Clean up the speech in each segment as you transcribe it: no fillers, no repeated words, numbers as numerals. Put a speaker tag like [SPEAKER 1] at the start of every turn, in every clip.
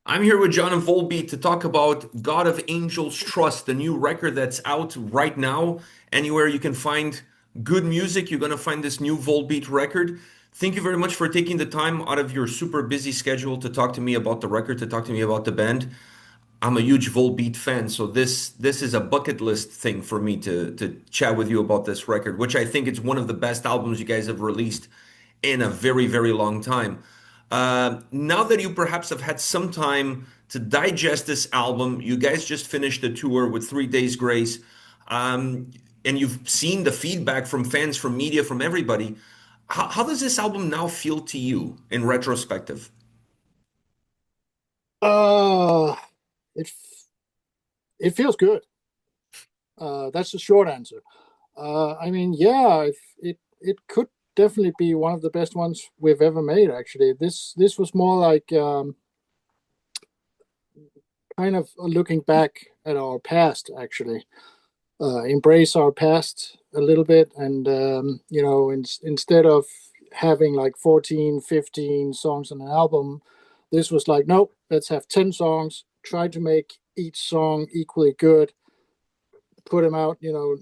[SPEAKER 1] I'm here with John and Volbeat to talk about God of Angels Trust, the new record that's out right now. Anywhere you can find good music, you're going to find this new Volbeat record. Thank you very much for taking the time out of your super busy schedule to talk to me about the record, to talk to me about the band. I'm a huge Volbeat fan, so this is a bucket list thing for me to chat with you about this record, which I think is one of the best albums you guys have released in a very, very long time. Now that you perhaps have had some time to digest this album, you guys just finished the tour with 3 Days Grace, um, and you've seen the feedback from fans, from media, from everybody. How does this album now feel to you in retrospective?
[SPEAKER 2] Uh, it it feels good. That's the short answer. I mean, yeah, it could definitely be one of the best ones we've ever made. Actually, this was more like kind of looking back at our past. Actually, embrace our past a little bit, and instead of having like 14, 15 songs on an album, this was like, nope, let's have 10 songs. Try to make each song equally good, put them out,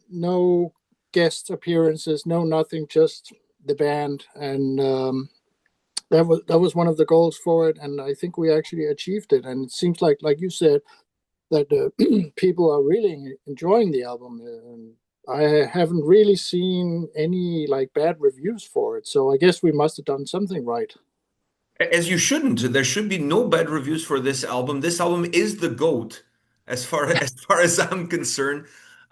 [SPEAKER 2] no guest appearances, no nothing, just the band. And that was one of the goals for it, and I think we actually achieved it. And it seems like you said, that people are really enjoying the album. And I haven't really seen any like bad reviews for it, so I guess we must have done something right.
[SPEAKER 1] As you shouldn't. There should be no bad reviews for this album. This album is the GOAT as far as far as I'm concerned.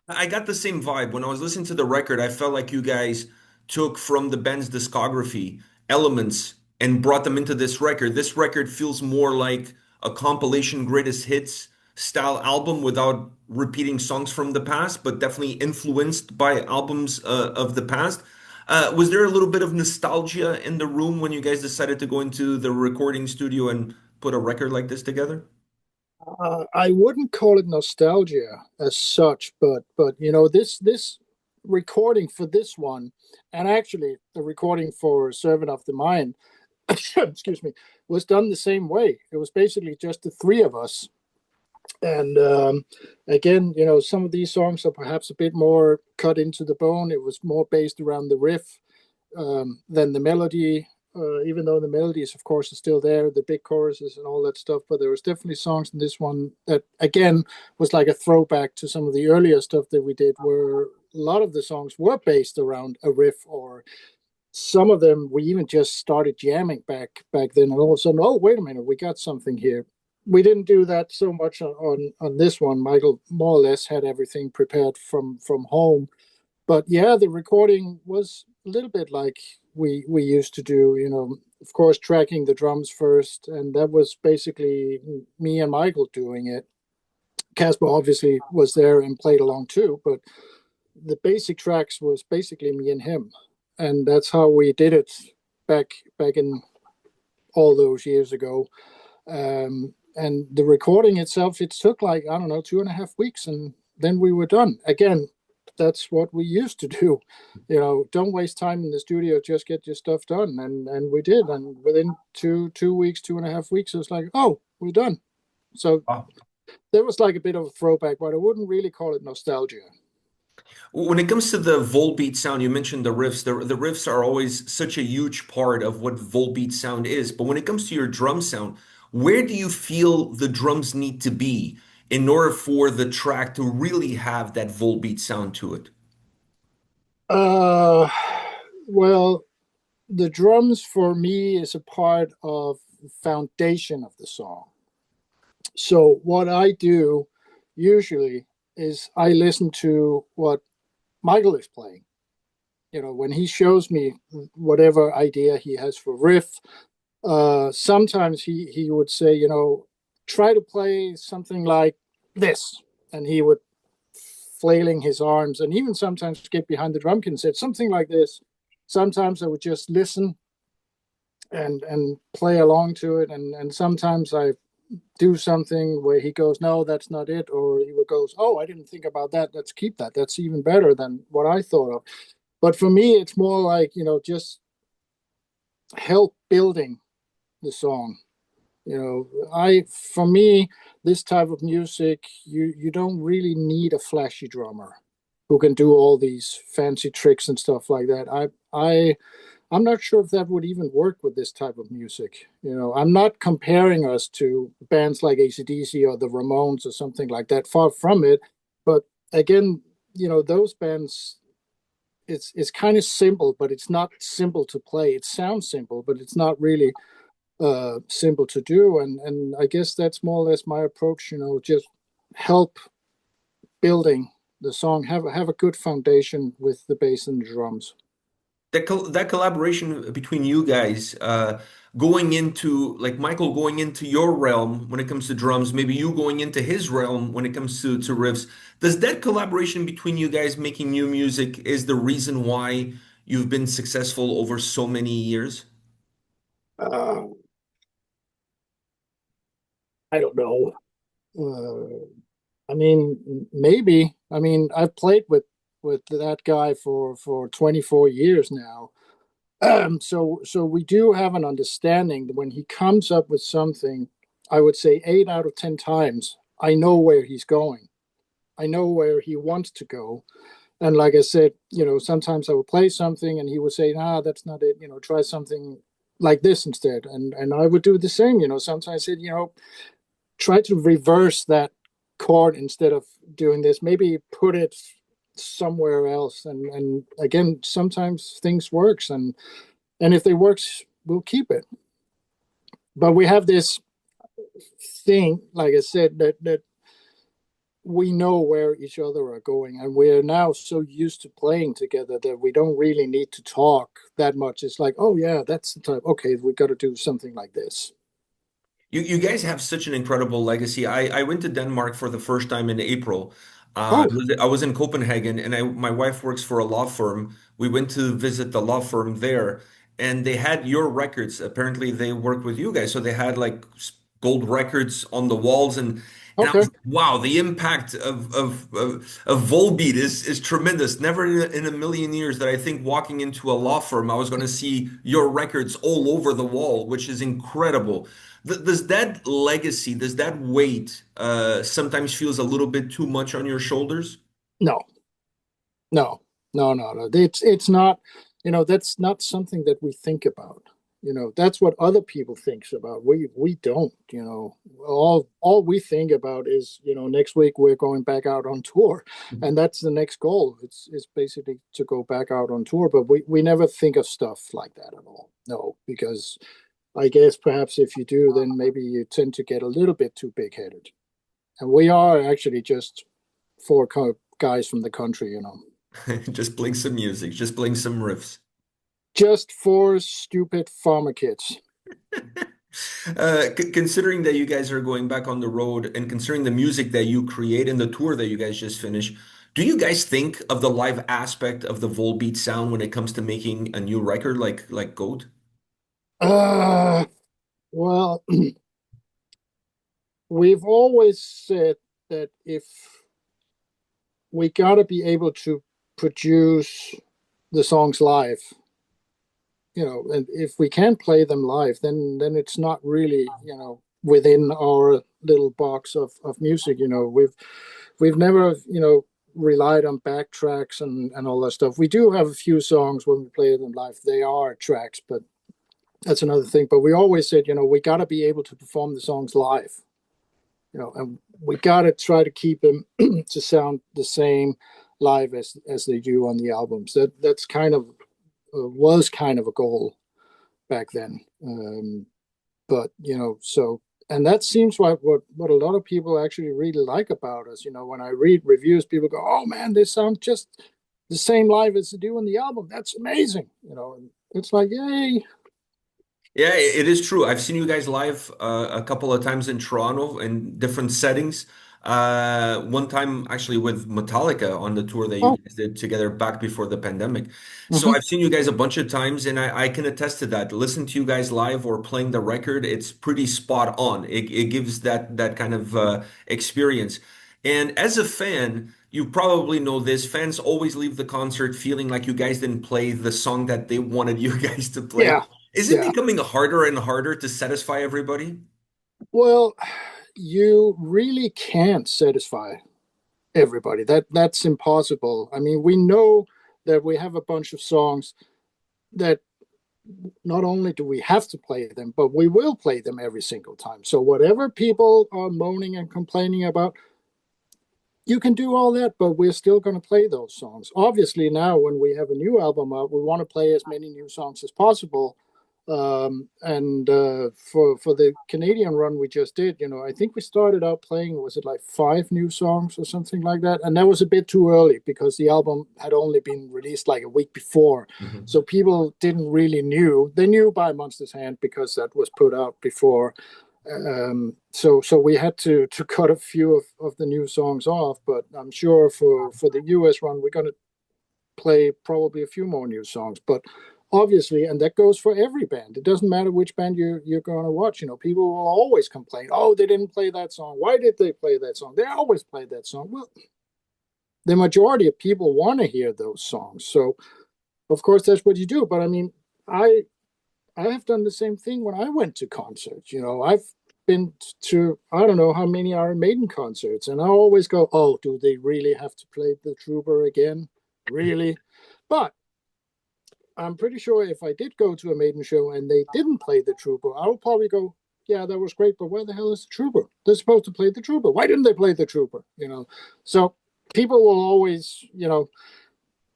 [SPEAKER 1] I got the same vibe when I was listening to the record. I felt like you guys took from the band's discography elements and brought them into this record. This record feels more like a compilation greatest hits style album without repeating songs from the past, but definitely influenced by albums of the past. Was there a little bit of nostalgia in the room when you guys decided to go into the recording studio and put a record like this together?
[SPEAKER 2] I wouldn't call it nostalgia as such, but this recording for this one, and actually the recording for Servant of the Mind, excuse me, was done the same way. It was basically just the three of us. And again, some of these songs are perhaps a bit more cut into the bone. It was more based around the riff than the melody. Even though the melodies, of course, are still there, the big choruses and all that stuff. But there was definitely songs in this one that, again, was like a throwback to some of the earlier stuff that we did, where a lot of the songs were based around a riff, or some of them we even just started jamming back then, and all of a sudden, oh, wait a minute, we got something here. We didn't do that so much on this one. Michael more or less had everything prepared from home. But yeah, the recording was a little bit like we used to do. Of course, tracking the drums first, and that was basically me and Michael doing it. Casper obviously was there and played along too, but the basic tracks was basically me and him, and that's how we did it back in all those years ago. And the recording itself, it took like, I don't know, 2.5 weeks, and then we were done. Again, that's what we used to do. Don't waste time in the studio, just get your stuff done. And we did. And within two weeks, 2.5 weeks, it was like, oh, we're done. So there was like a bit of a throwback, but I wouldn't really call it nostalgia.
[SPEAKER 1] When it comes to the Volbeat sound, you mentioned the riffs. The riffs are always such a huge part of what Volbeat sound is. But when it comes to your drum sound, where do you feel the drums need to be in order for the track to really have that Volbeat sound to it?
[SPEAKER 2] Uh, well, the drums for me is a part of the foundation of the song. So what I do usually is I listen to what Michael is playing. When he shows me whatever idea he has for riff, sometimes he would say, try to play something like this, and he would flailing his arms, and even sometimes get behind the drum kit and said something like this. Sometimes I would just listen and play along to it, and sometimes I do something where he goes, no, that's not it, or he would goes, oh, I didn't think about that, let's keep that, that's even better than what I thought of. But for me, it's more like, just help building the song. For me, this type of music, you don't really need a flashy drummer who can do all these fancy tricks and stuff like that. I'm not sure if that would even work with this type of music. I'm not comparing us to bands like AC/DC or the Ramones or something like that. Far from it. But again, those bands, it's kind of simple, but it's not simple to play. It sounds simple, but it's not really simple to do. And I guess that's more or less my approach. Just help building the song, have a good foundation with the bass and the drums.
[SPEAKER 1] That collaboration between you guys, going into like Michael going into your realm when it comes to drums, maybe you going into his realm when it comes to riffs. Does that collaboration between you guys making new music is the reason why you've been successful over so many years?
[SPEAKER 2] Uh, I don't know. I mean, maybe. I mean, I've played with that guy for 24 years now. So we do have an understanding that when he comes up with something, I would say 8 out of 10 times, I know where he's going. I know where he wants to go. And like I said, sometimes I would play something and he would say, "Ah, that's not it. Try something like this instead." And I would do the same. Sometimes I said, try to reverse that chord instead of doing this. Maybe put it somewhere else. And again, sometimes things works, and if they works, we'll keep it. But we have this thing, like I said, that we know where each other are going, and we're now so used to playing together that we don't really need to talk that much. It's like, oh yeah, that's the type. Okay, we got to do something like this.
[SPEAKER 1] You guys have such an incredible legacy. I went to Denmark for the first time in April.
[SPEAKER 2] Oh,
[SPEAKER 1] I was in Copenhagen, and my wife works for a law firm. We went to visit the law firm there, and they had your records. Apparently, they work with you guys, so they had like gold records on the walls, and I
[SPEAKER 2] okay.
[SPEAKER 1] was wow, the impact of Volbeat is tremendous. Never in a million years that I think walking into a law firm, I was going to see your records all over the wall, which is incredible. Does that legacy, does that weight sometimes feels a little bit too much on your shoulders?
[SPEAKER 2] No, no, no. It's not. That's not something that we think about. That's what other people thinks about. We don't. All we think about is next week we're going back out on tour, and that's the next goal. It's basically to go back out on tour, but we never think of stuff like that at all. No, because I guess perhaps if you do, then maybe you tend to get a little bit too big headed. And we are actually just four guys from the country.
[SPEAKER 1] Just playing some music, just playing some riffs.
[SPEAKER 2] Just four stupid farmer kids.
[SPEAKER 1] Considering that you guys are going back on the road and considering the music that you create and the tour that you guys just finished, do you guys think of the live aspect of the Volbeat sound when it comes to making a new record like Goat?
[SPEAKER 2] Uh, well, we've always said that if we got to be able to produce the songs live, and if we can't play them live, then it's not really, within our little box of music. We've never, relied on backtracks and all that stuff. We do have a few songs when we play them live. They are tracks, but that's another thing. But we always said, we got to be able to perform the songs live, and we got to try to keep them to sound the same live as they do on the albums. That's kind of was kind of a goal back then. But so, and that seems like what a lot of people actually really like about us. When I read reviews, people go, "Oh man, they sound just the same live as they do on the album. That's amazing." And it's like, yay.
[SPEAKER 1] Yeah, it is true. I've seen you guys live a couple of times in Toronto in different settings. One time actually with Metallica on the tour that you
[SPEAKER 2] Oh,
[SPEAKER 1] guys did together back before the pandemic. So
[SPEAKER 2] mm-hmm.
[SPEAKER 1] I've seen you guys a bunch of times, and I can attest to that. Listen to you guys live or playing the record, it's pretty spot on. It gives that kind of experience. And as a fan, you probably know this. Fans always leave the concert feeling like you guys didn't play the song that they wanted you guys to play.
[SPEAKER 2] Yeah,
[SPEAKER 1] Is it
[SPEAKER 2] yeah.
[SPEAKER 1] becoming harder and harder to satisfy everybody?
[SPEAKER 2] Well, you really can't satisfy everybody. That's impossible. I mean, we know that we have a bunch of songs that not only do we have to play them, but we will play them every single time. So whatever people are moaning and complaining about, you can do all that, but we're still going to play those songs. Obviously, now when we have a new album out, we want to play as many new songs as possible. And for the Canadian run we just did, I think we started out playing, was it like 5 new songs or something like that? And that was a bit too early because the album had only been released like a week before.
[SPEAKER 1] Mhm.
[SPEAKER 2] So people didn't really knew. They knew by Monster's Hand because that was put out before. So we had to cut a few of the new songs off, but I'm sure for the US run we're going to play probably a few more new songs. But obviously, and that goes for every band. It doesn't matter which band you're going to watch. People will always complain, "Oh, they didn't play that song. Why did they play that song? They always play that song." Well, the majority of people want to hear those songs, so of course that's what you do. But I mean, I I have done the same thing when I went to concerts. I've been to I don't know how many Iron Maiden concerts, and I always go, "Oh, do they really have to play the Trooper again? Really?" But I'm pretty sure if I did go to a Maiden show and they didn't play the Trooper, I would probably go, "Yeah, that was great, but where the hell is the Trooper? They're supposed to play the Trooper. Why didn't they play the Trooper?" So people will always,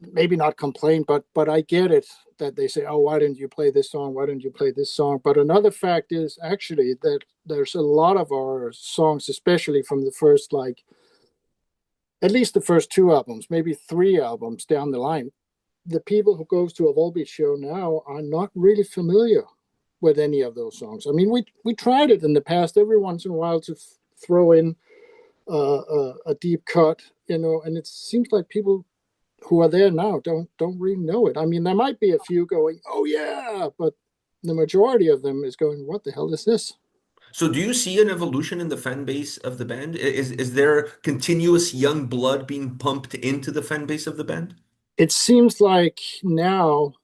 [SPEAKER 2] maybe not complain, but I get it that they say, "Oh, why didn't you play this song? Why didn't you play this song?" But another fact is actually that there's a lot of our songs, especially from the first, like, at least the first 2 albums, maybe 3 albums down the line, the people who goes to a Volbeat show now are not really familiar with any of those songs. I mean, we tried it in the past every once in a while to throw in a deep cut, and it seems like people who are there now don't really know it. I mean, there might be a few going, "Oh yeah," but the majority of them is going, "What the hell is this?"
[SPEAKER 1] So do you see an evolution in the fan base of the band? Is there continuous young blood being pumped into the fan base of the band?
[SPEAKER 2] It seems like now,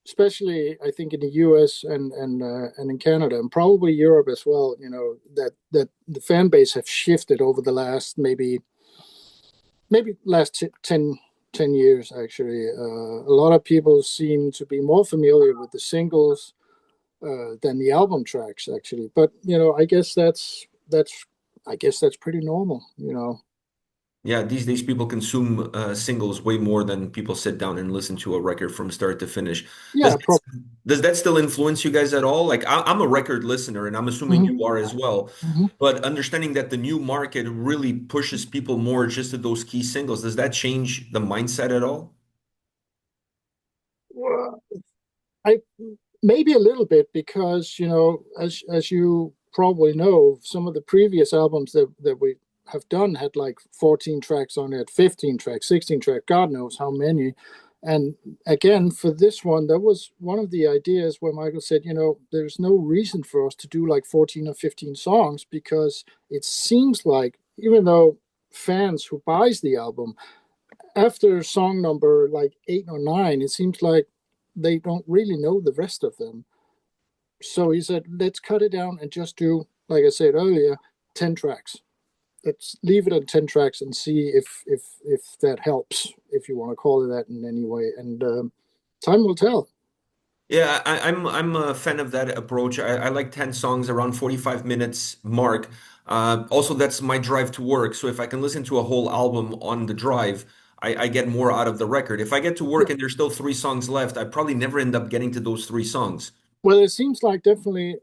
[SPEAKER 2] especially I think in the U.S. and in Canada and probably Europe as well, that the fan base have shifted over the last maybe last 10 years actually. A lot of people seem to be more familiar with the singles than the album tracks actually. But I guess that's pretty normal.
[SPEAKER 1] Yeah, these days people consume singles way more than people sit down and listen to a record from start to finish. Does
[SPEAKER 2] Yeah,
[SPEAKER 1] that, does that still influence you guys at all? Like I'm a record listener, and I'm assuming
[SPEAKER 2] hmm
[SPEAKER 1] you are as well.
[SPEAKER 2] hmm
[SPEAKER 1] But understanding that the new market really pushes people more just to those key singles, does that change the mindset at all?
[SPEAKER 2] Well, I maybe a little bit because as you probably know, some of the previous albums that we have done had like 14 tracks on it, 15 tracks, 16 tracks, God knows how many. And again, for this one, that was one of the ideas where Michael said, there's no reason for us to do like 14 or 15 songs because it seems like even though fans who buys the album after song number like 8 or 9, it seems like they don't really know the rest of them. So he said, let's cut it down and just do, like I said earlier, 10 tracks. Let's leave it at 10 tracks and see if that helps, if you want to call it that in any way. And time will tell.
[SPEAKER 1] Yeah, I'm a fan of that approach. I like 10 songs around 45 minutes mark. Also, that's my drive to work. So if I can listen to a whole album on the drive, I get more out of the record. If I get to
[SPEAKER 2] Yeah.
[SPEAKER 1] work and there's still 3 songs left, I probably never end up getting to those 3 songs.
[SPEAKER 2] Well, it seems like definitely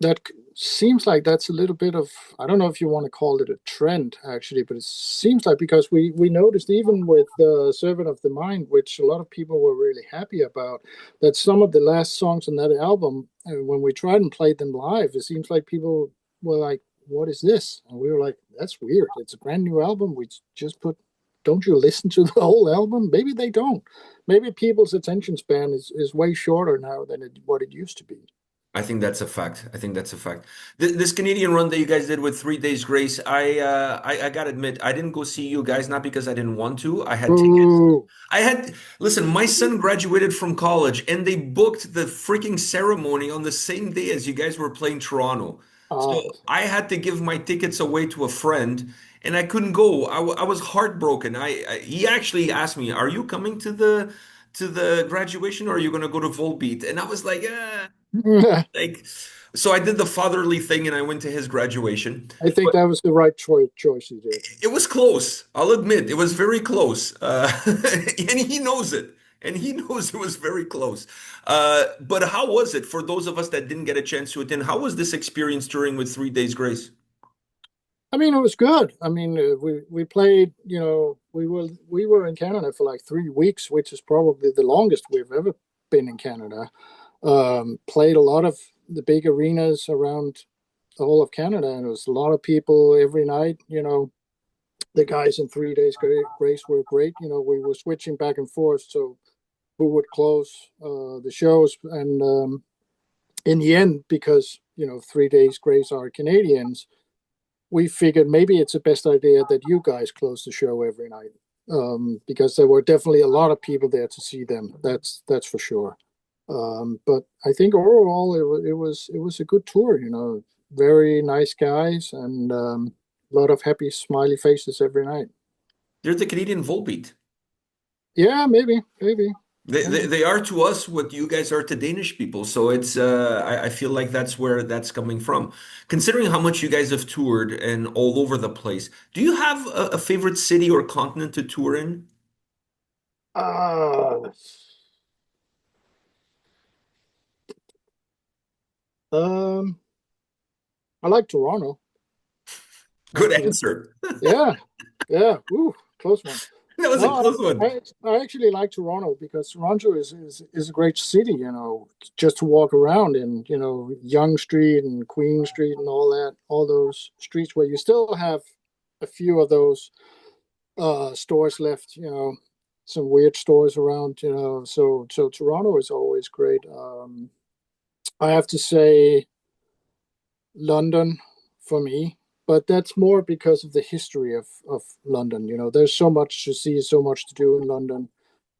[SPEAKER 2] that seems like that's a little bit of, I don't know if you want to call it a trend actually, but it seems like because we noticed even with the Servant of the Mind, which a lot of people were really happy about, that some of the last songs on that album, when we tried and played them live, it seems like people were like, "What is this?" And we were like, "That's weird, it's a brand new album, we just put, don't you listen to the whole album?" Maybe they don't. Maybe people's attention span is way shorter now than what it used to be.
[SPEAKER 1] I think that's a fact. I think that's a fact. This Canadian run that you guys did with 3 Days Grace, I gotta admit, I didn't go see you guys, not because I didn't want to. I had tickets.
[SPEAKER 2] Ooh.
[SPEAKER 1] I had, listen, my son graduated from college and they booked the freaking ceremony on the same day as you guys were playing Toronto. So
[SPEAKER 2] Oh.
[SPEAKER 1] I had to give my tickets away to a friend and I couldn't go. I was heartbroken. He actually asked me, "Are you coming to the graduation or are you going to go to Volbeat?" And I was like, like, so I did the fatherly thing and I went to his graduation.
[SPEAKER 2] I think that was the right choice you did.
[SPEAKER 1] It was close. I'll admit it was very close. And he knows it. And he knows it was very close. But how was it for those of us that didn't get a chance to attend? How was this experience touring with 3 Days Grace?
[SPEAKER 2] I mean, it was good. I mean, we played. You know, we were in Canada for like 3 weeks, which is probably the longest we've ever been in Canada. Played a lot of the big arenas around the whole of Canada, and it was a lot of people every night. You know, the guys in 3 Days Grace were great. You know, we were switching back and forth, so who would close the shows, and in the end, because 3 Days Grace are Canadians, we figured maybe it's the best idea that you guys close the show every night, because there were definitely a lot of people there to see them. That's for sure. But I think overall it was a good tour. You know, very nice guys and a lot of happy smiley faces every night.
[SPEAKER 1] They're the Canadian Volbeat.
[SPEAKER 2] Yeah, maybe.
[SPEAKER 1] They are to us what you guys are to Danish people. So it's I feel like that's where that's coming from. Considering how much you guys have toured and all over the place, do you have a favorite city or continent to tour in?
[SPEAKER 2] Uh, um, I like Toronto
[SPEAKER 1] Good
[SPEAKER 2] actually.
[SPEAKER 1] answer.
[SPEAKER 2] Yeah, yeah. Ooh, close one.
[SPEAKER 1] That was a
[SPEAKER 2] No,
[SPEAKER 1] close
[SPEAKER 2] I,
[SPEAKER 1] one.
[SPEAKER 2] I I actually like Toronto because Toronto is a great city, you know, just to walk around in, Yonge Street and Queen Street and all that, all those streets where you still have a few of those stores left, some weird stores around, so Toronto is always great. I have to say London for me, but that's more because of the history of London. You know, there's so much to see, so much to do in London.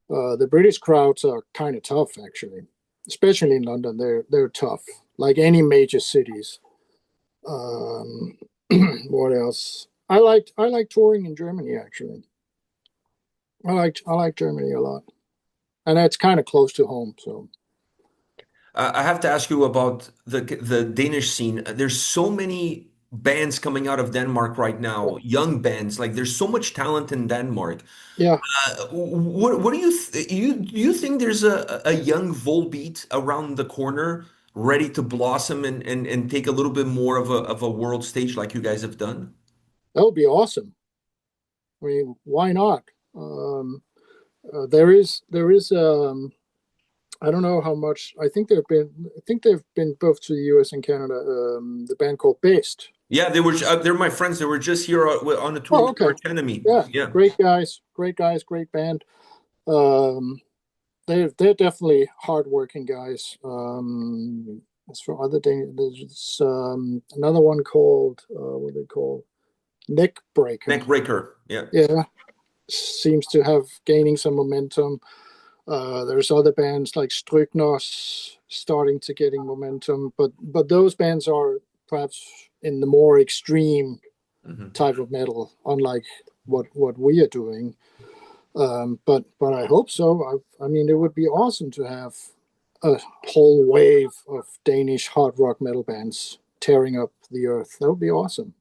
[SPEAKER 2] The British crowds are kind of tough, actually, especially in London. They're tough, like any major cities. Um, what else? I like touring in Germany. Actually, I like Germany a lot, and that's kind of close to home. So
[SPEAKER 1] I have to ask you about the Danish scene. There's so many bands coming out of Denmark right
[SPEAKER 2] yeah,
[SPEAKER 1] now, young bands. Like there's so much talent in Denmark.
[SPEAKER 2] yeah,
[SPEAKER 1] What do you think there's a young Volbeat around the corner ready to blossom and take a little bit more of a world stage like you guys have done?
[SPEAKER 2] that would be awesome. I mean, why not? Um, there is I don't know how much. I think they've been both to the US and Canada. The band called Based.
[SPEAKER 1] Yeah, they're my friends. They were just here on a tour
[SPEAKER 2] Oh,
[SPEAKER 1] with
[SPEAKER 2] okay.
[SPEAKER 1] Arch Enemy.
[SPEAKER 2] Yeah,
[SPEAKER 1] Yeah.
[SPEAKER 2] great guys, great band. Um, they're definitely hardworking guys. As for other things, there's another one called what are they called? Neck Breaker.
[SPEAKER 1] Neckbreaker. Yeah.
[SPEAKER 2] Yeah, seems to have gaining some momentum. There's other bands like Stryknos starting to getting momentum, but those bands are perhaps in the more extreme
[SPEAKER 1] Mhm.
[SPEAKER 2] type of metal, unlike what we are doing. But I hope so. I mean, it would be awesome to have a whole wave of Danish hard rock metal bands tearing up the earth. That would be awesome.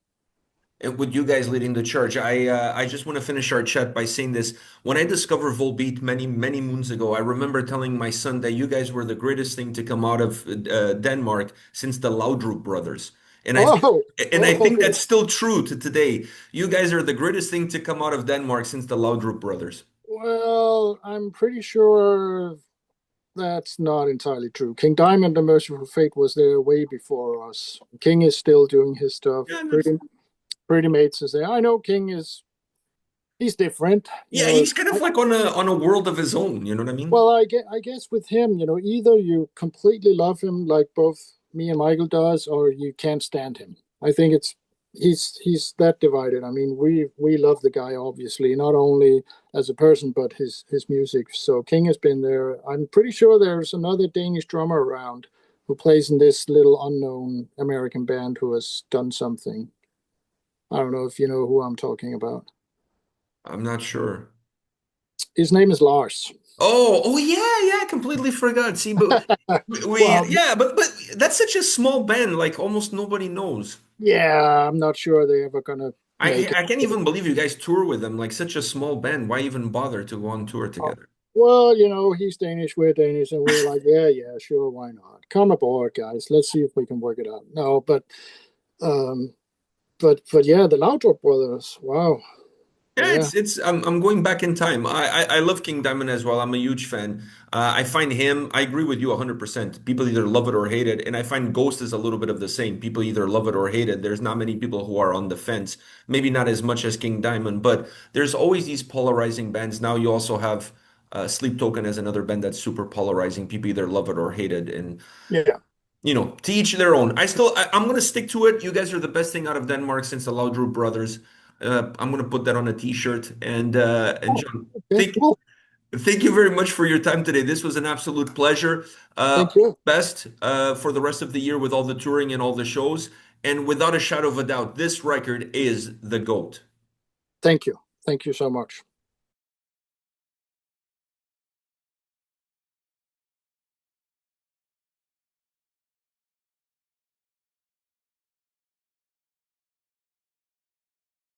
[SPEAKER 1] And with you guys leading the charge, I just want to finish our chat by saying this. When I discovered Volbeat many moons ago, I remember telling my son that you guys were the greatest thing to come out of Denmark since the Laudrup brothers. And I think
[SPEAKER 2] Oh,
[SPEAKER 1] and I think
[SPEAKER 2] okay.
[SPEAKER 1] that's still true to today. You guys are the greatest thing to come out of Denmark since the Laudrup brothers.
[SPEAKER 2] Well, I'm pretty sure that's not entirely true. King Diamond and Merciful Fate was there way before us. King is still doing his stuff.
[SPEAKER 1] Yeah,
[SPEAKER 2] Pretty Mates is there. I know King is he's different. You
[SPEAKER 1] yeah,
[SPEAKER 2] know,
[SPEAKER 1] he's kind of like on a world of his own. You know what I mean?
[SPEAKER 2] well, I guess with him, either you completely love him, like both. me and Michael does, or you can't stand him. I think it's he's that divided. I mean, we love the guy obviously, not only as a person but his music. So King has been there. I'm pretty sure there's another Danish drummer around who plays in this little unknown American band who has done something. I don't know if you know who I'm talking about.
[SPEAKER 1] I'm not sure.
[SPEAKER 2] His name is Lars.
[SPEAKER 1] Oh, yeah, yeah, I completely forgot. See, but we,
[SPEAKER 2] Well,
[SPEAKER 1] yeah, but that's such a small band, like almost nobody knows.
[SPEAKER 2] yeah, I'm not sure they're ever gonna make it.
[SPEAKER 1] I can't even believe you guys tour with them, like such a small band. Why even bother to go on tour together?
[SPEAKER 2] Well, he's Danish, we're Danish, and we're like, yeah, yeah, sure, why not? Come aboard, guys. Let's see if we can work it out. No, um, but yeah, the Laudrup brothers. Wow,
[SPEAKER 1] Yeah,
[SPEAKER 2] yeah,
[SPEAKER 1] I'm going back in time. I love King Diamond as well. I'm a huge fan. I find him, I agree with you 100%. People either love it or hate it. And I find Ghost is a little bit of the same. People either love it or hate it. There's not many people who are on the fence. Maybe not as much as King Diamond, but there's always these polarizing bands. Now you also have Sleep Token as another band that's super polarizing. People either love it or hate it. And
[SPEAKER 2] yeah.
[SPEAKER 1] to each their own. I'm gonna stick to it. You guys are the best thing out of Denmark since the Laudrup brothers. I'm gonna put that on a t-shirt. And
[SPEAKER 2] Oh,
[SPEAKER 1] John,
[SPEAKER 2] okay, cool.
[SPEAKER 1] thank you very much for your time today. This was an absolute pleasure.
[SPEAKER 2] Thank you,
[SPEAKER 1] Best for the rest of the year with all the touring and all the shows. And without a shadow of a doubt, this record is the GOAT.
[SPEAKER 2] thank you so much.